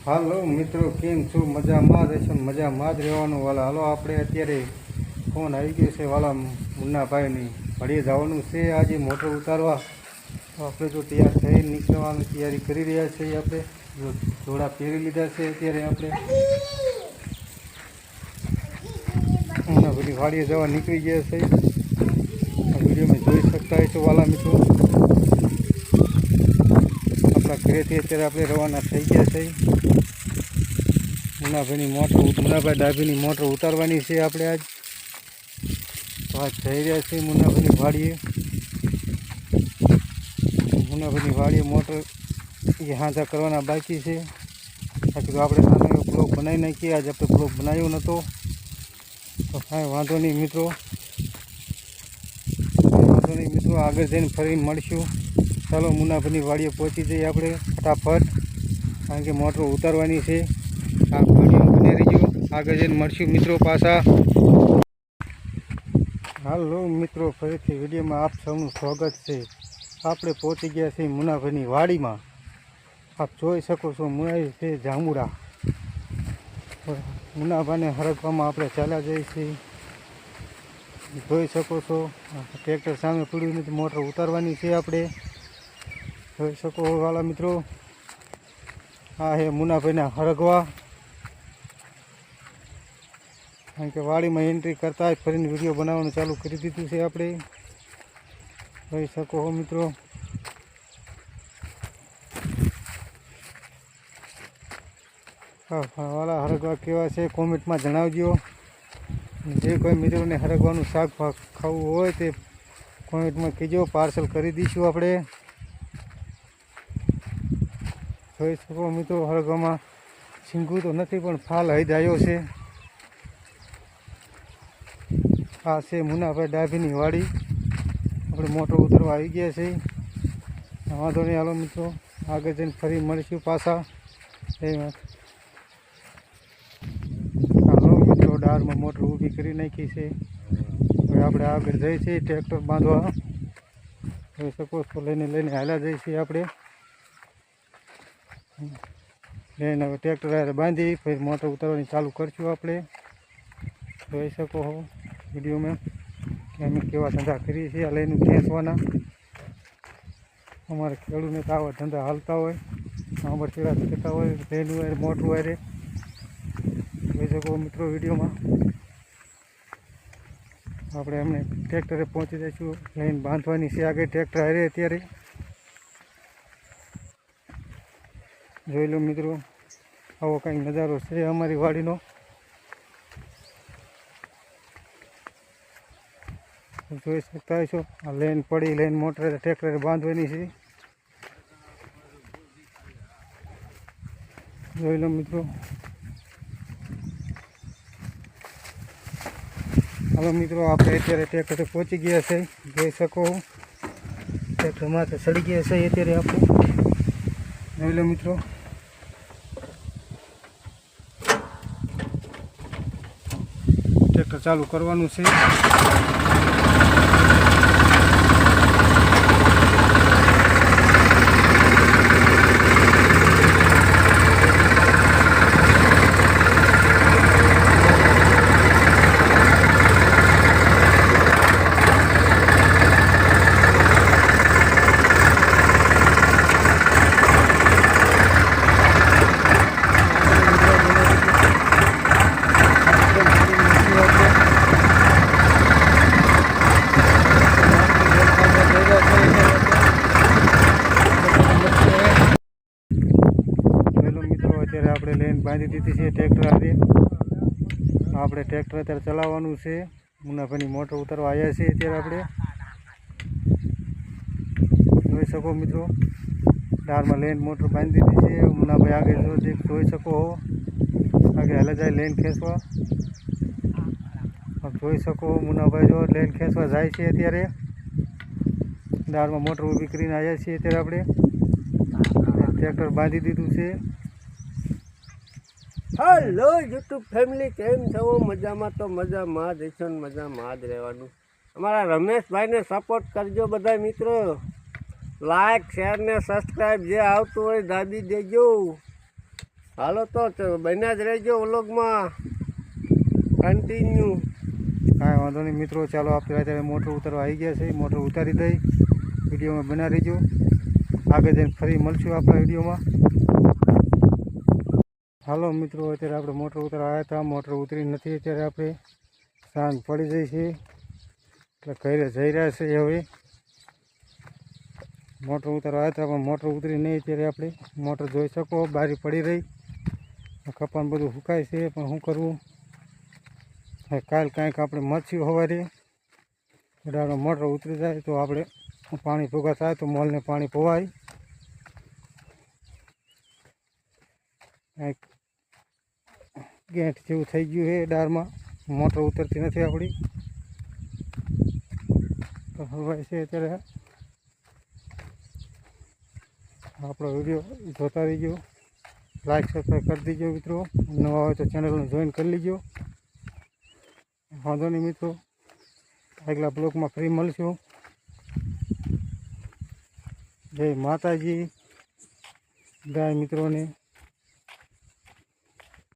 હાલો મિત્રો, કેમ છો? મજામાં જ હશો? મજામાં જ રહેવાનું વાલા. હાલો, આપણે અત્યારે ફોન આવી ગયો છે વાલા મુન્નાભાઈની ભળીએ જવાનું છે આજે મોટર ઉતારવા. તો આપણે જો તૈયાર થઈ નીકળવાની તૈયારી કરી રહ્યા છીએ. આપણે જોડા પહેરી લીધા છે. અત્યારે આપણે મુન્નાભાઈની વાડીએ જવા નીકળી ગયા છે. આ વિડીયોમાં જોઈ શકતા હશો વાલા મિત્રો. આપણા ઘરેથી અત્યારે આપણે રવાના થઈ ગયા છે. મુન્નાભાઈ ડાભીની મોટર ઉતારવાની છે આપણે આજ. તો આજ જઈ રહ્યા છીએ મુન્નાભાઈની વાડીએ. મુન્નાભાઈની વાડીએ મોટર એ હાંધા કરવાના બાકી છે. બાકી તો આપણે નાનો એવો બ્લોગ બનાવી નાખીએ. આજે આપણે બ્લોગ બનાવ્યો નહોતો, તો કાંઈ વાંધો નહીં મિત્રો. આગળ જઈને ફરી મળશું. ચાલો મુન્નાભાઈની વાડીએ પહોંચી જઈએ આપણે ફટાફટ, કારણ કે મોટર ઉતારવાની છે. આ વિડીયો બની રહીજો, આગળ જઈને મળશું મિત્રો પાછા. હાલો મિત્રો, ફરીથી વિડીયોમાં આપ સૌનું સ્વાગત છે. આપણે પહોંચી ગયા છીએ મુન્નાભાઈની વાડીમાં. આપ જોઈ શકો છો મુનાઈ છે જાંબુડા. મુન્નાભાઈને હરગવામાં આપણે ચાલ્યા જઈએ છીએ. જોઈ શકો છો ટ્રેક્ટર સામે પડ્યું નથી, મોટર ઉતારવાની છે આપણે. જોઈ શકો વાલા મિત્રો, આ હે મુન્નાભાઈના હરગવા. કારણ કે વાડીમાં એન્ટ્રી કરતા જ ફરીને વિડીયો બનાવવાનું ચાલુ કરી દીધું છે આપણે. જોઈ શકો છો મિત્રો. વાલા હરગવા કેવા છે કોમેન્ટમાં જણાવજો. જે કોઈ મિત્રોને હરગવાનું શાક ખાવું હોય તે કોમેન્ટમાં કહેજો, પાર્સલ કરી દઈશું આપણે. જોઈ શકો મિત્રો, હરગવામાં સિંગું તો નથી પણ ફાલ હૈદ આવ્યો છે. આ છે મુન્નાભાઈ ડાભીની વાડી. આપણે મોટર ઉતરવા આવી ગયા છે. વાંધો નહીં, હાલો મિત્રો, આગળ જઈને ફરી મળીશું પાછા. હાલો મિત્રો, ડારમાં મોટર ઊભી કરી નાખી છે. હવે આપણે આગળ જઈએ છીએ ટ્રેક્ટર બાંધવા. જોઈ શકો છો, લઈને હાલ્યા જઈએ છીએ આપણે. લઈને હવે ટ્રેક્ટર બાંધી પછી મોટર ઉતારવાની ચાલુ કરશું આપણે. જોઈ શકો છો વિડીયોમાં કે અમે કેવા ધંધા કરીએ છીએ. આ લઈને ખેંચવાના. અમારે ખેડૂતને તો આવા ધંધા હાલતા હોય, આંબરચીડા થતા હોય, લઈને હોય મોટું વાયરે. જોઈ શકો મિત્રો વિડીયોમાં. આપણે એમને ટ્રેક્ટરે પહોંચી જઈશું. લઈને બાંધવાની છે આગળ ટ્રેક્ટર હારે અત્યારે. જોઈ લો મિત્રો, આવો કંઈક નજારો છે અમારી વાડીનો. જોઈ શકતા હશો, આ લેન પડી, લેન મોટર ટ્રેક્ટરે બાંધવાની છે. જોઈ લો મિત્રો. હાલો મિત્રો, આપણે અત્યારે ટ્રેક્ટરે પહોંચી ગયા છે. જોઈ શકો ટ્રેક્ટર માથે ચડી ગયા છે અત્યારે આપણે. જોઈ લો મિત્રો. ટ્રેક્ટર ચાલુ કરવાનું છે. અત્યારે આપણે લઈને બાંધી દીધી છે ટ્રેક્ટર આજે. આપણે ટ્રેક્ટર અત્યારે ચલાવવાનું છે. મુન્નાભાઈની મોટર ઉતારવા આવ્યા છે અત્યારે આપણે. જોઈ શકો મિત્રો, ડારમાં લઈને મોટર બાંધી દીધી છે. મુન્નાભાઈ આગળ જોઈ શકો આગળ હાલે જાય લઈને ખેંચવા. જોઈ શકો મુન્નાભાઈ જો લઈને ખેંચવા જાય છે અત્યારે. ડારમાં મોટર ઊભી કરીને આવ્યા છીએ અત્યારે આપણે. ટ્રેક્ટર બાંધી દીધું છે. હેલો યુટ્યુબ ફેમિલી, કેમ છો? મજામાં તો મજામાં જ હશો ને મજામાં જ રહેવાનું. અમારા રમેશભાઈને સપોર્ટ કરજો બધા મિત્રો. લાઈક શેર ને સબસ્ક્રાઈબ જે આવતું હોય દાબી દેજો. હાલો તો બન્યા જ રહેજો વ્લોગમાં કન્ટિન્યુ. કાંઈ વાંધો નહીં મિત્રો, ચાલો આપણે અત્યારે મોટર ઉતારવા આવી ગયા છે. મોટર ઉતારી દઈ, વિડીયોમાં બના રહીજો. આગળ જઈને ફરી મળશું આપણા વિડીયોમાં. હાલો મિત્રો, અત્યારે આપણે મોટર ઉતારવા આવ્યા હતા. મોટર ઉતરી નથી અત્યારે. આપણે સાંજ પડી જાય છે એટલે ઘરે જઈ રહ્યા છે. હવે મોટર ઉતારવા આવ્યા હતા પણ મોટર ઉતરી નહીં અત્યારે. આપણે મોટર જોઈ શકો બારી પડી રહી, કપાન બધું સુકાય છે. પણ શું કરવું, કાલ કાંઈક આપણે મરચ્યું સવારે એટલે આપણે મોટર ઉતરી જાય તો આપણે પાણી ભૂગા થાય તો મોલને પાણી પવાય. કાંઈક ગેંઠ જેવું થઈ ગયું છે ડારમાં, મોટર ઉતરતી નથી આપણી તો હવાય છે. અત્યારે આપણો વિડીયો જોતા રહીજો, લાઈક સબસ્ક્રાઈબ કરી દીજો મિત્રો. નવા હોય તો ચેનલને જોઈન કરી લીજો. વાંધો નહીં મિત્રો, આગલા બ્લોગમાં ફરી મળશું. જય માતાજી, જય મિત્રોને.